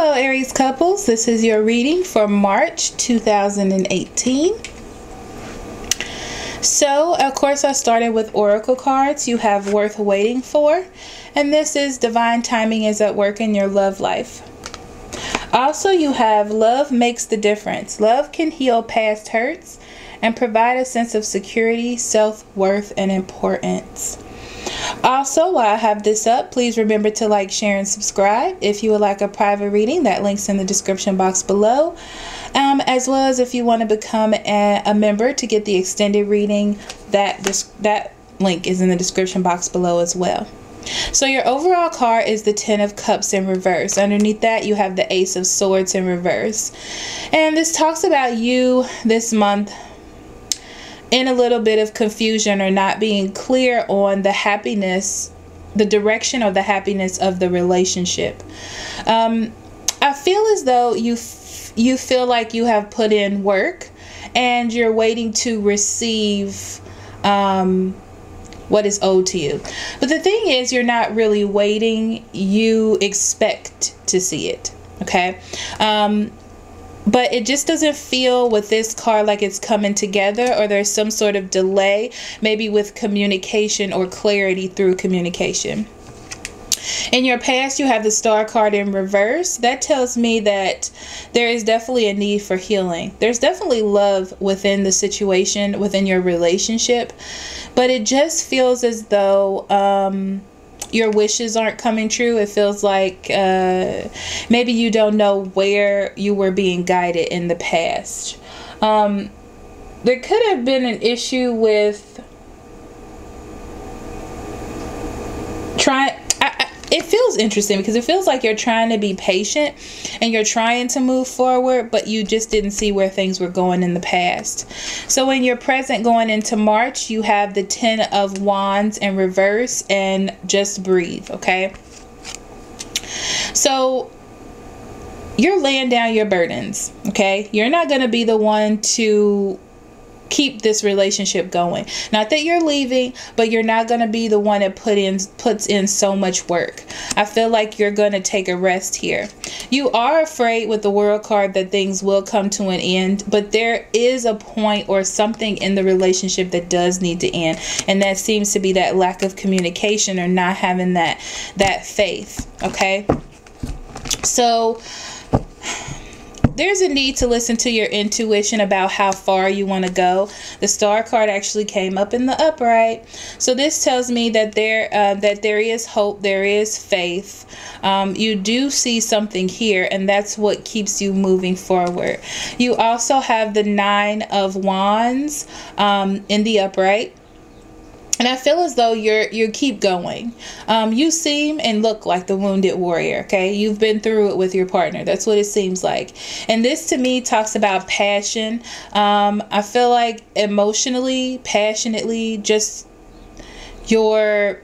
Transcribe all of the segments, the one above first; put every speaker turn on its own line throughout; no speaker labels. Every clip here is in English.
Hello Aries couples, this is your reading for March 2018. So of course I started with oracle cards. You have worth waiting for, and this is divine timing is at work in your love life. Also you have love makes the difference. Love can heal past hurts and provide a sense of security, self-worth, and importance. Also, while I have this up, please remember to like, share, and subscribe. If you would like a private reading, that link's in the description box below. As well as if you want to become a member to get the extended reading, that link is in the description box below as well. So your overall card is the Ten of Cups in reverse. Underneath that, you have the Ace of Swords in reverse. And this talks about you this month in a little bit of confusion or not being clear on the happiness, the direction or the happiness of the relationship. I feel as though you feel like you have put in work and you're waiting to receive what is owed to you. But the thing is, you're not really waiting. You expect to see it. Okay. But it just doesn't feel with this card like it's coming together, or there's some sort of delay, maybe with communication or clarity through communication. In your past, you have the Star card in reverse. That tells me that there is definitely a need for healing. There's definitely love within the situation, within your relationship, but it just feels as though your wishes aren't coming true. It feels like maybe you don't know where you were being guided in the past. There could have been an issue with it feels interesting because it feels like you're trying to be patient and you're trying to move forward, but you just didn't see where things were going in the past. So in your present going into March, you have the Ten of Wands in reverse, and just breathe, okay? So you're laying down your burdens, okay? You're not going to be the one to keep this relationship going. Not that you're leaving, but you're not going to be the one that puts in so much work. I feel like you're going to take a rest here. You are afraid with the World card that things will come to an end, but there is a point or something in the relationship that does need to end, and that seems to be that lack of communication or not having that faith, okay? So there's a need to listen to your intuition about how far you want to go. The Star card actually came up in the upright. So this tells me that there is hope, there is faith. You do see something here, and that's what keeps you moving forward. You also have the Nine of Wands in the upright. And I feel as though you keep going. You seem and look like the wounded warrior, okay? You've been through it with your partner. That's what it seems like. And this to me talks about passion. I feel like emotionally, passionately, just your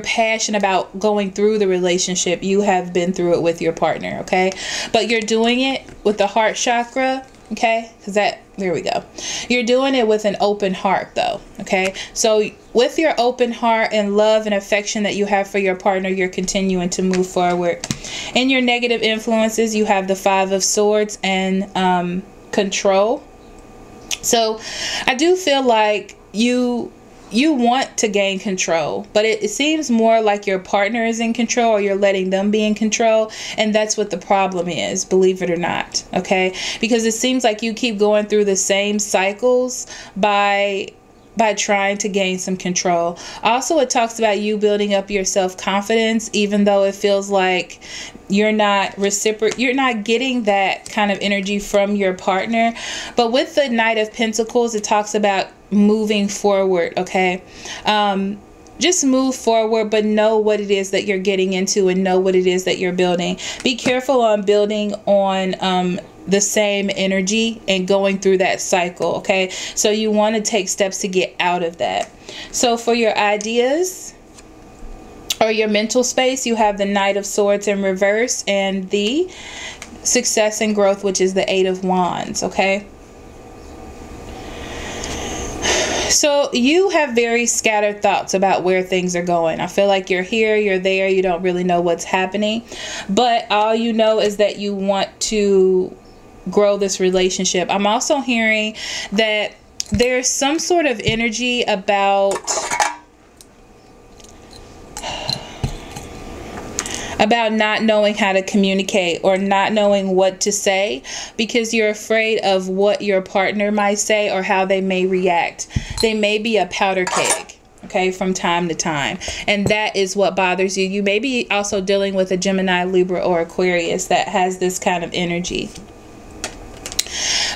passion about going through the relationship. You have been through it with your partner, okay? But you're doing it with the heart chakra, okay? Because there we go. You're doing it with an open heart though, okay? So with your open heart and love and affection that you have for your partner, you're continuing to move forward. In your negative influences, you have the Five of Swords and control. So I do feel like you want to gain control, but it seems more like your partner is in control, or you're letting them be in control, and that's what the problem is, believe it or not, okay? Because it seems like you keep going through the same cycles by trying to gain some control. Also, it talks about you building up your self-confidence, even though it feels like you're not getting that kind of energy from your partner. But with the Knight of Pentacles, it talks about moving forward, okay? Just move forward, but know what it is that you're getting into and know what it is that you're building. Be careful on building on the same energy and going through that cycle, okay? So you want to take steps to get out of that. So for your ideas or your mental space, you have the Knight of Swords in reverse and the Success and Growth, which is the Eight of Wands, okay? So you have very scattered thoughts about where things are going. I feel like you're here, you're there, you don't really know what's happening. But all you know is that you want to grow this relationship. I'm also hearing that there's some sort of energy about not knowing how to communicate or not knowing what to say because you're afraid of what your partner might say or how they may react. They may be a powder keg, okay, from time to time. And that is what bothers you. You may be also dealing with a Gemini, Libra, or Aquarius that has this kind of energy.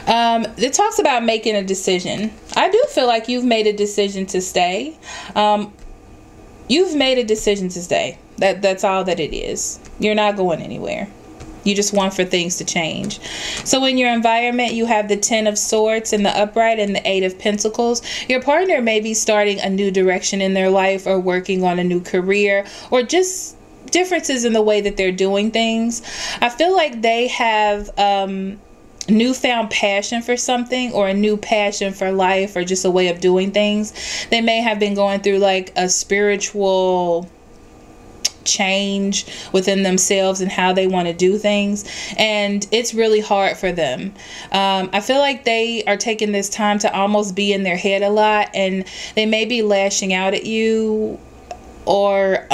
It talks about making a decision. I do feel like you've made a decision to stay. You've made a decision to stay. That's all that it is. You're not going anywhere. You just want for things to change. So in your environment, you have the 10 of Swords in the upright and the 8 of Pentacles. Your partner may be starting a new direction in their life or working on a new career or just differences in the way that they're doing things. I feel like they have newfound passion for something or a new passion for life or just a way of doing things. They may have been going through like a spiritual change within themselves and how they want to do things, and it's really hard for them. I feel like they are taking this time to almost be in their head a lot, and they may be lashing out at you or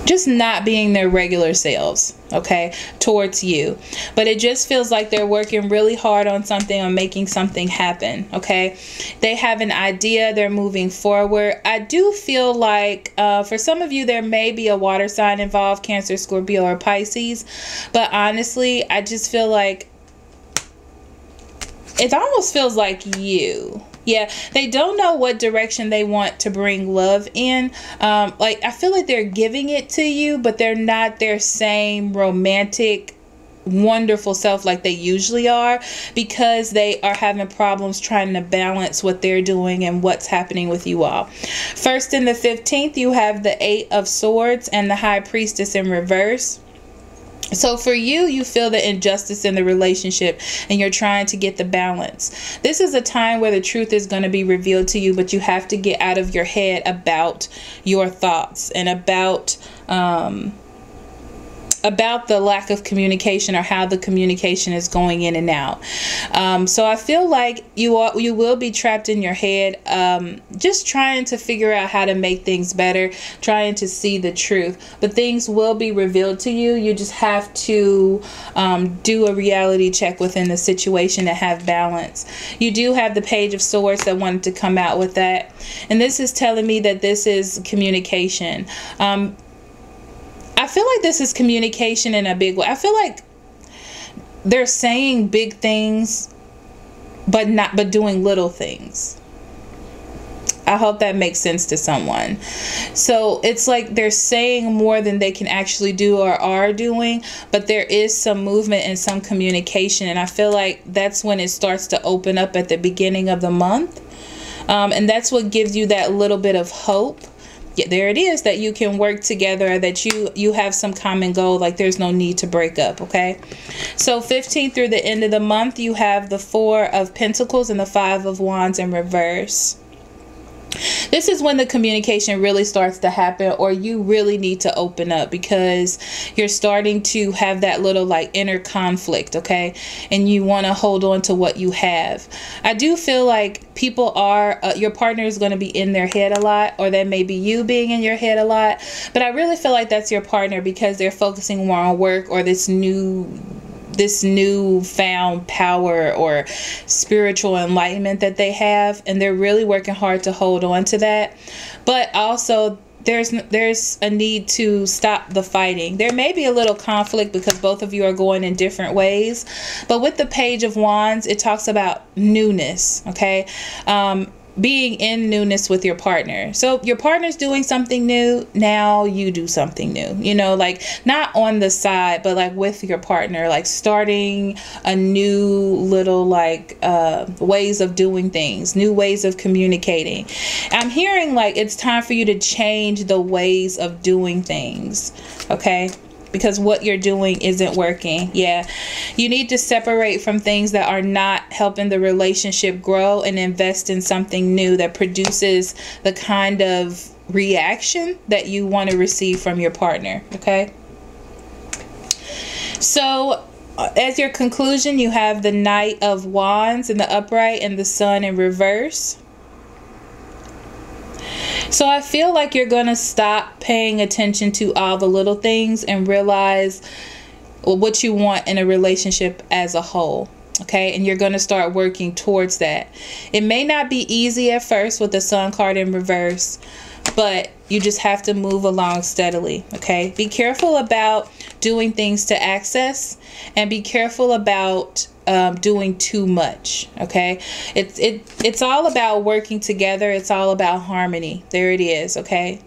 just not being their regular selves, okay, towards you. But it just feels like they're working really hard on something, on making something happen, okay? They have an idea, they're moving forward. I do feel like for some of you, there may be a water sign involved, Cancer, Scorpio, or Pisces. But honestly, I just feel like it almost feels like you. Yeah, they don't know what direction they want to bring love in. Like, I feel like they're giving it to you, but they're not their same romantic, wonderful self like they usually are because they are having problems trying to balance what they're doing and what's happening with you all. First in the 15th, you have the 8 of Swords and the High Priestess in reverse. So for you, you feel the injustice in the relationship and you're trying to get the balance. This is a time where the truth is going to be revealed to you, but you have to get out of your head about your thoughts and about the lack of communication or how the communication is going in and out. So I feel like you will be trapped in your head, just trying to figure out how to make things better, trying to see the truth. But things will be revealed to you. You just have to do a reality check within the situation to have balance. You do have the Page of Swords that wanted to come out with that. And this is telling me that this is communication. I feel like this is communication in a big way. I feel like they're saying big things, but doing little things. I hope that makes sense to someone. So it's like they're saying more than they can actually do or are doing, but there is some movement and some communication. And I feel like that's when it starts to open up at the beginning of the month. And that's what gives you that little bit of hope. Yeah, there it is, that you can work together, that you have some common goal, like there's no need to break up, okay? So 15th through the end of the month, you have the 4 of Pentacles and the 5 of Wands in reverse. This is when the communication really starts to happen, or you really need to open up because you're starting to have that little like inner conflict, okay? And you want to hold on to what you have. I do feel like people are, your partner is going to be in their head a lot, or that may be you being in your head a lot. But I really feel like that's your partner because they're focusing more on work or this newfound power or spiritual enlightenment that they have, and they're really working hard to hold on to that. But also there's a need to stop the fighting. There may be a little conflict because both of you are going in different ways, but with the Page of Wands, it talks about newness, okay? Being in newness with your partner. So your partner's doing something new, now you do something new, you know, like not on the side, but like with your partner, like starting a new little like ways of doing things, new ways of communicating. I'm hearing like it's time for you to change the ways of doing things, okay? because what you're doing isn't working. Yeah, you need to separate from things that are not helping the relationship grow and invest in something new that produces the kind of reaction that you want to receive from your partner. Okay, so as your conclusion, you have the Knight of Wands in the upright and the Sun in reverse. So I feel like you're going to stop paying attention to all the little things and realize what you want in a relationship as a whole. Okay, and you're going to start working towards that. It may not be easy at first with the Sun card in reverse, but you just have to move along steadily. Okay, be careful about doing things to access, and be careful about doing too much. Okay, it's all about working together. It's all about harmony. There it is. Okay,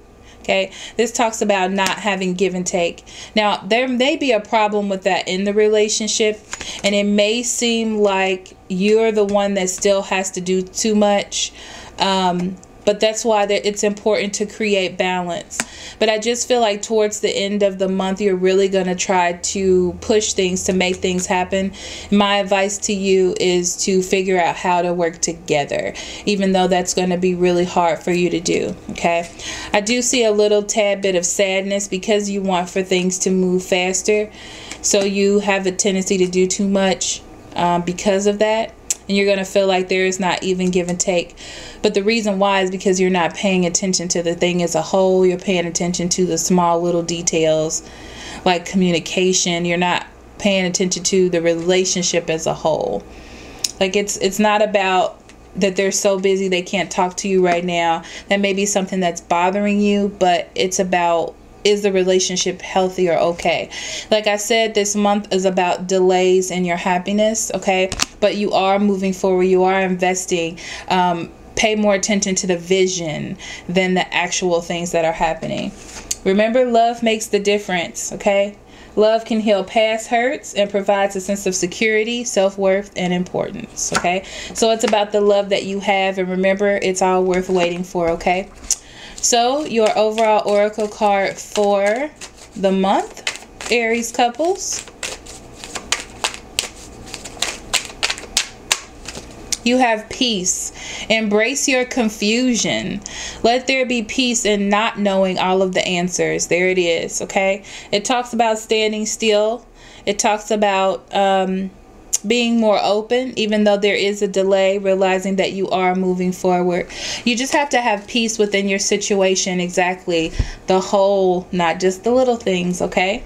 this talks about not having give and take. Now, there may be a problem with that in the relationship, and it may seem like you're the one that still has to do too much. But that's why it's important to create balance. But I just feel like towards the end of the month, you're really going to try to push things to make things happen. My advice to you is to figure out how to work together, even though that's going to be really hard for you to do. Okay, I do see a little tad bit of sadness because you want for things to move faster. So you have a tendency to do too much because of that. And you're going to feel like there is not even give and take. But the reason why is because you're not paying attention to the thing as a whole. You're paying attention to the small little details like communication. You're not paying attention to the relationship as a whole. Like it's not about that they're so busy they can't talk to you right now. That may be something that's bothering you, but it's about, is the relationship healthy or okay? Like I said, this month is about delays in your happiness, okay? But you are moving forward. You are investing. Pay more attention to the vision than the actual things that are happening. Remember, love makes the difference, okay? Love can heal past hurts and provides a sense of security, self-worth, and importance, okay? So it's about the love that you have, and remember, it's all worth waiting for, okay? So your overall oracle card for the month, Aries couples. You have peace. Embrace your confusion. Let there be peace in not knowing all of the answers. There it is, okay? It talks about standing still. It talks about being more open, even though there is a delay, realizing that you are moving forward. You just have to have peace within your situation, exactly the whole, not just the little things, okay?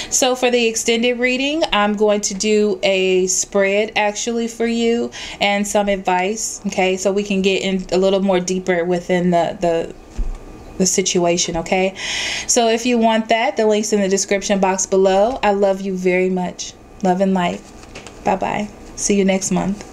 So for the extended reading, I'm going to do a spread actually for you and some advice, okay? So we can get in a little more deeper within the situation, okay? So if you want that, the link's in the description box below. I love you very much. Love and light. Bye-bye. See you next month.